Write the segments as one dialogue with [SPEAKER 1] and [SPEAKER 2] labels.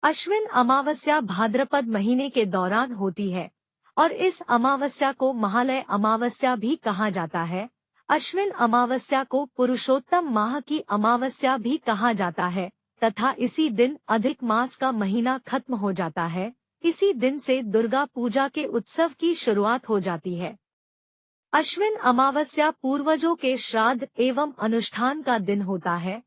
[SPEAKER 1] अश्विन अमावस्या भाद्रपद महीने के दौरान होती है और इस अमावस्या को महालय अमावस्या भी कहा जाता है। अश्विन अमावस्या को पुरुषोत्तम माह की अमावस्या भी कहा जाता है तथा इसी दिन अधिक मास का महीना खत्म हो जाता है। इसी दिन से दुर्गा पूजा के उत्सव की शुरुआत हो जाती है। अश्विन अमावस्या पूर्वजों के श्राद्ध एवं अनुष्ठान का दिन होता है।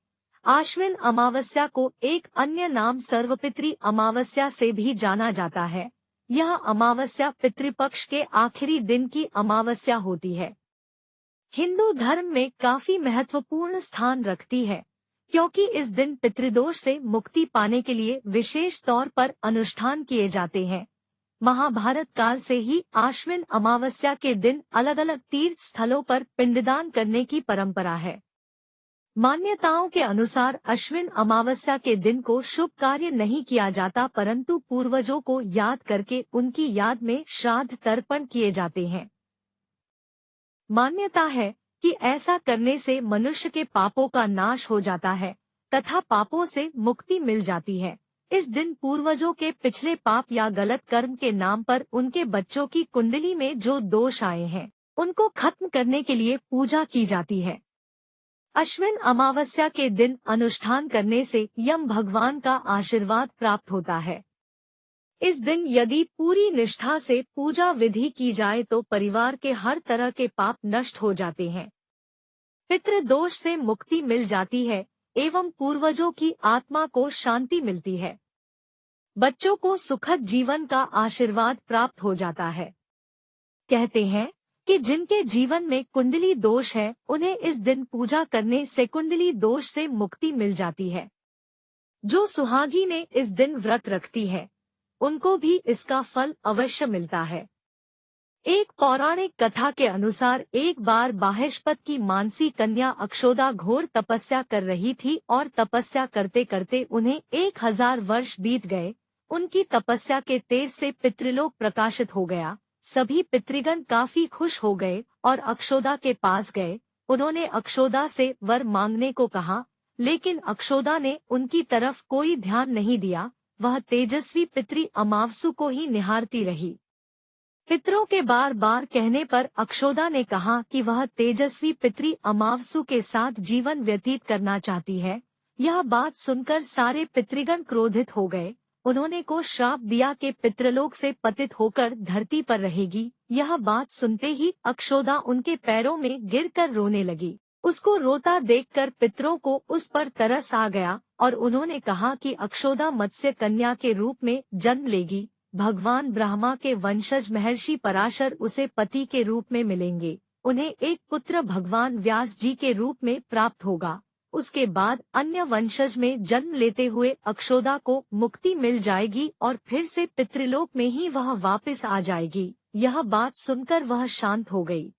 [SPEAKER 1] आश्विन अमावस्या को एक अन्य नाम सर्वपितृ अमावस्या से भी जाना जाता है। यह अमावस्या पितृपक्ष के आखिरी दिन की अमावस्या होती है। हिंदू धर्म में काफी महत्वपूर्ण स्थान रखती है, क्योंकि इस दिन पितृदोष से मुक्ति पाने के लिए विशेष तौर पर अनुष्ठान किए जाते हैं। महाभारत काल से ही आश्विन अमावस्या के दिन अलग अलग तीर्थ स्थलों पर पिंडदान करने की परंपरा है। मान्यताओं के अनुसार अश्विन अमावस्या के दिन को शुभ कार्य नहीं किया जाता, परंतु पूर्वजों को याद करके उनकी याद में श्राद्ध तर्पण किए जाते हैं। मान्यता है कि ऐसा करने से मनुष्य के पापों का नाश हो जाता है तथा पापों से मुक्ति मिल जाती है। इस दिन पूर्वजों के पिछले पाप या गलत कर्म के नाम पर उनके बच्चों की कुंडली में जो दोष आए हैं उनको खत्म करने के लिए पूजा की जाती है। अश्विन अमावस्या के दिन अनुष्ठान करने से यम भगवान का आशीर्वाद प्राप्त होता है। इस दिन यदि पूरी निष्ठा से पूजा विधि की जाए तो परिवार के हर तरह के पाप नष्ट हो जाते हैं, पितृदोष से मुक्ति मिल जाती है एवं पूर्वजों की आत्मा को शांति मिलती है। बच्चों को सुखद जीवन का आशीर्वाद प्राप्त हो जाता है। कहते हैं कि जिनके जीवन में कुंडली दोष है उन्हें इस दिन पूजा करने से कुंडली दोष से मुक्ति मिल जाती है। जो सुहागी ने इस दिन व्रत रखती है उनको भी इसका फल अवश्य मिलता है। एक पौराणिक कथा के अनुसार एक बार बाहेश्पत की मानसी कन्या अक्षोदा घोर तपस्या कर रही थी और तपस्या करते करते उन्हें 1000 वर्ष बीत गए। उनकी तपस्या के तेज से पितृलोक प्रकाशित हो गया। सभी पितृगण काफी खुश हो गए और अक्षोदा के पास गए। उन्होंने अक्षोदा से वर मांगने को कहा, लेकिन अक्षोदा ने उनकी तरफ कोई ध्यान नहीं दिया। वह तेजस्वी पितृ अमावसु को ही निहारती रही। पितरों के बार बार कहने पर अक्षोदा ने कहा कि वह तेजस्वी पितृ अमावसु के साथ जीवन व्यतीत करना चाहती है। यह बात सुनकर सारे पितृगण क्रोधित हो गए। उन्होंने को श्राप दिया कि पितृलोक से पतित होकर धरती पर रहेगी। यह बात सुनते ही अक्षोदा उनके पैरों में गिरकर रोने लगी। उसको रोता देखकर पितरों को उस पर तरस आ गया और उन्होंने कहा कि अक्षोदा मत्स्य कन्या के रूप में जन्म लेगी। भगवान ब्रह्मा के वंशज महर्षि पराशर उसे पति के रूप में मिलेंगे। उन्हें एक पुत्र भगवान व्यास जी के रूप में प्राप्त होगा। उसके बाद अन्य वंशज में जन्म लेते हुए अक्षोदा को मुक्ति मिल जाएगी और फिर से पितृलोक में ही वह वापस आ जाएगी। यह बात सुनकर वह शांत हो गई।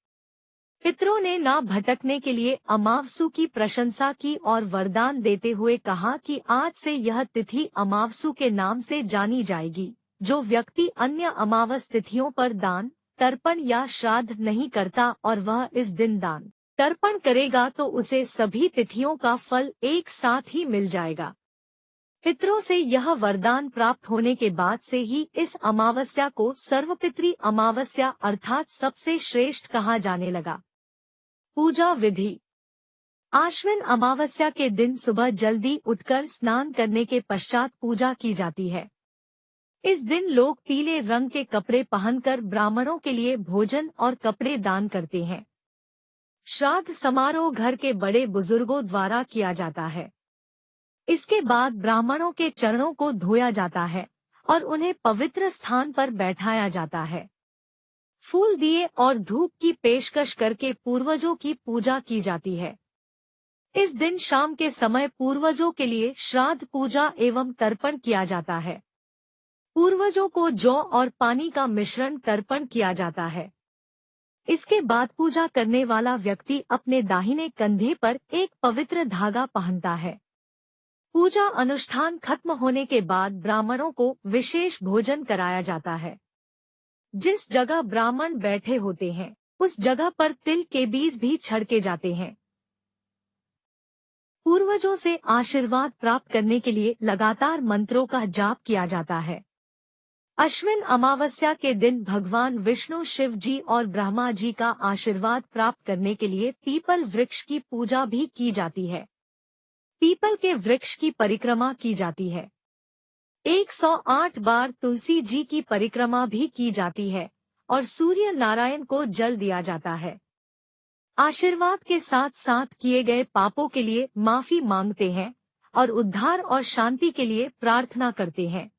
[SPEAKER 1] पितरों ने ना भटकने के लिए अमावसु की प्रशंसा की और वरदान देते हुए कहा कि आज से यह तिथि अमावसु के नाम से जानी जाएगी। जो व्यक्ति अन्य अमावस तिथियों पर दान, तर्पण या श्राद्ध नहीं करता और वह इस दिन दान तर्पण करेगा तो उसे सभी तिथियों का फल एक साथ ही मिल जाएगा। पितरों से यह वरदान प्राप्त होने के बाद से ही इस अमावस्या को सर्वपितृ अमावस्या अर्थात सबसे श्रेष्ठ कहा जाने लगा। पूजा विधि। आश्विन अमावस्या के दिन सुबह जल्दी उठकर स्नान करने के पश्चात पूजा की जाती है। इस दिन लोग पीले रंग के कपड़े पहनकर ब्राह्मणों के लिए भोजन और कपड़े दान करते हैं। श्राद्ध समारोह घर के बड़े बुजुर्गों द्वारा किया जाता है। इसके बाद ब्राह्मणों के चरणों को धोया जाता है और उन्हें पवित्र स्थान पर बैठाया जाता है। फूल दिए और धूप की पेशकश करके पूर्वजों की पूजा की जाती है। इस दिन शाम के समय पूर्वजों के लिए श्राद्ध पूजा एवं तर्पण किया जाता है। पूर्वजों को जौ और पानी का मिश्रण तर्पण किया जाता है। इसके बाद पूजा करने वाला व्यक्ति अपने दाहिने कंधे पर एक पवित्र धागा पहनता है। पूजा अनुष्ठान खत्म होने के बाद ब्राह्मणों को विशेष भोजन कराया जाता है। जिस जगह ब्राह्मण बैठे होते हैं उस जगह पर तिल के बीज भी छिड़के जाते हैं। पूर्वजों से आशीर्वाद प्राप्त करने के लिए लगातार मंत्रों का जाप किया जाता है। अश्विन अमावस्या के दिन भगवान विष्णु, शिव जी और ब्रह्मा जी का आशीर्वाद प्राप्त करने के लिए पीपल वृक्ष की पूजा भी की जाती है। पीपल के वृक्ष की परिक्रमा की जाती है। 108 बार तुलसी जी की परिक्रमा भी की जाती है और सूर्य नारायण को जल दिया जाता है। आशीर्वाद के साथ साथ किए गए पापों के लिए माफी मांगते हैं और उद्धार और शांति के लिए प्रार्थना करते हैं।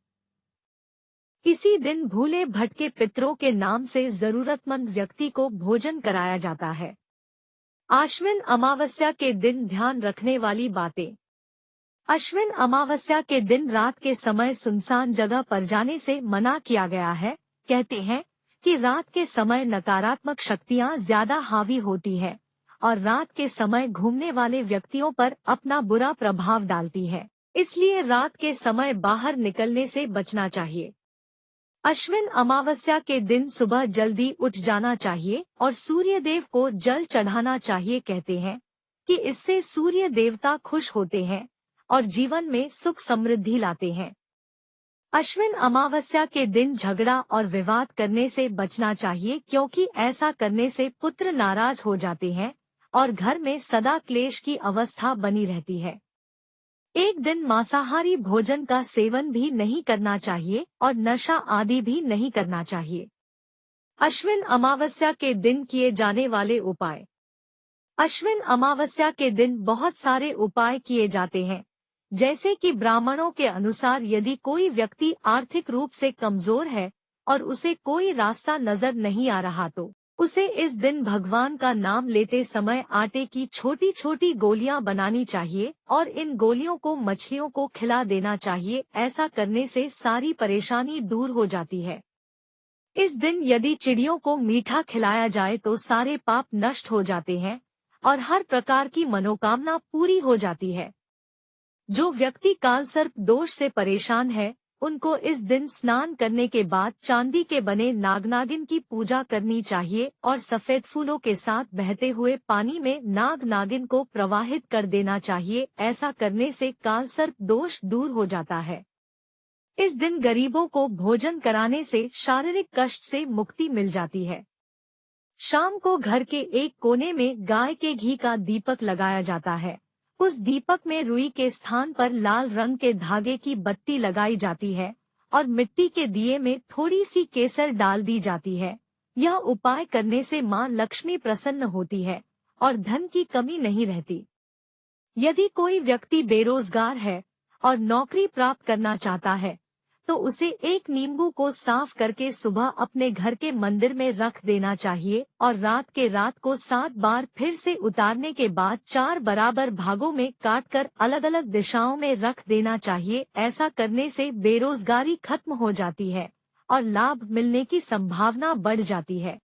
[SPEAKER 1] इसी दिन भूले भटके पितरों के नाम से जरूरतमंद व्यक्ति को भोजन कराया जाता है। आश्विन अमावस्या के दिन ध्यान रखने वाली बातें। अश्विन अमावस्या के दिन रात के समय सुनसान जगह पर जाने से मना किया गया है। कहते हैं कि रात के समय नकारात्मक शक्तियां ज्यादा हावी होती है और रात के समय घूमने वाले व्यक्तियों पर अपना बुरा प्रभाव डालती है, इसलिए रात के समय बाहर निकलने से बचना चाहिए। अश्विन अमावस्या के दिन सुबह जल्दी उठ जाना चाहिए और सूर्य देव को जल चढ़ाना चाहिए। कहते हैं कि इससे सूर्य देवता खुश होते हैं और जीवन में सुख समृद्धि लाते हैं। अश्विन अमावस्या के दिन झगड़ा और विवाद करने से बचना चाहिए, क्योंकि ऐसा करने से पुत्र नाराज हो जाते हैं और घर में सदा क्लेश की अवस्था बनी रहती है। एक दिन मांसाहारी भोजन का सेवन भी नहीं करना चाहिए और नशा आदि भी नहीं करना चाहिए। अश्विन अमावस्या के दिन किए जाने वाले उपाय। अश्विन अमावस्या के दिन बहुत सारे उपाय किए जाते हैं, जैसे कि ब्राह्मणों के अनुसार यदि कोई व्यक्ति आर्थिक रूप से कमजोर है और उसे कोई रास्ता नजर नहीं आ रहा तो उसे इस दिन भगवान का नाम लेते समय आटे की छोटी छोटी गोलियां बनानी चाहिए और इन गोलियों को मछलियों को खिला देना चाहिए। ऐसा करने से सारी परेशानी दूर हो जाती है। इस दिन यदि चिड़ियों को मीठा खिलाया जाए तो सारे पाप नष्ट हो जाते हैं और हर प्रकार की मनोकामना पूरी हो जाती है। जो व्यक्ति कालसर्प दोष से परेशान है, उनको इस दिन स्नान करने के बाद चांदी के बने नाग-नागिन की पूजा करनी चाहिए और सफेद फूलों के साथ बहते हुए पानी में नाग-नागिन को प्रवाहित कर देना चाहिए। ऐसा करने से कालसर्प दोष दूर हो जाता है। इस दिन गरीबों को भोजन कराने से शारीरिक कष्ट से मुक्ति मिल जाती है। शाम को घर के एक कोने में गाय के घी का दीपक लगाया जाता है। उस दीपक में रुई के स्थान पर लाल रंग के धागे की बत्ती लगाई जाती है और मिट्टी के दिए में थोड़ी सी केसर डाल दी जाती है। यह उपाय करने से मां लक्ष्मी प्रसन्न होती है और धन की कमी नहीं रहती। यदि कोई व्यक्ति बेरोजगार है और नौकरी प्राप्त करना चाहता है तो उसे एक नींबू को साफ करके सुबह अपने घर के मंदिर में रख देना चाहिए और रात को 7 बार फिर से उतारने के बाद 4 बराबर भागों में काटकर अलग अलग दिशाओं में रख देना चाहिए। ऐसा करने से बेरोजगारी खत्म हो जाती है और लाभ मिलने की संभावना बढ़ जाती है।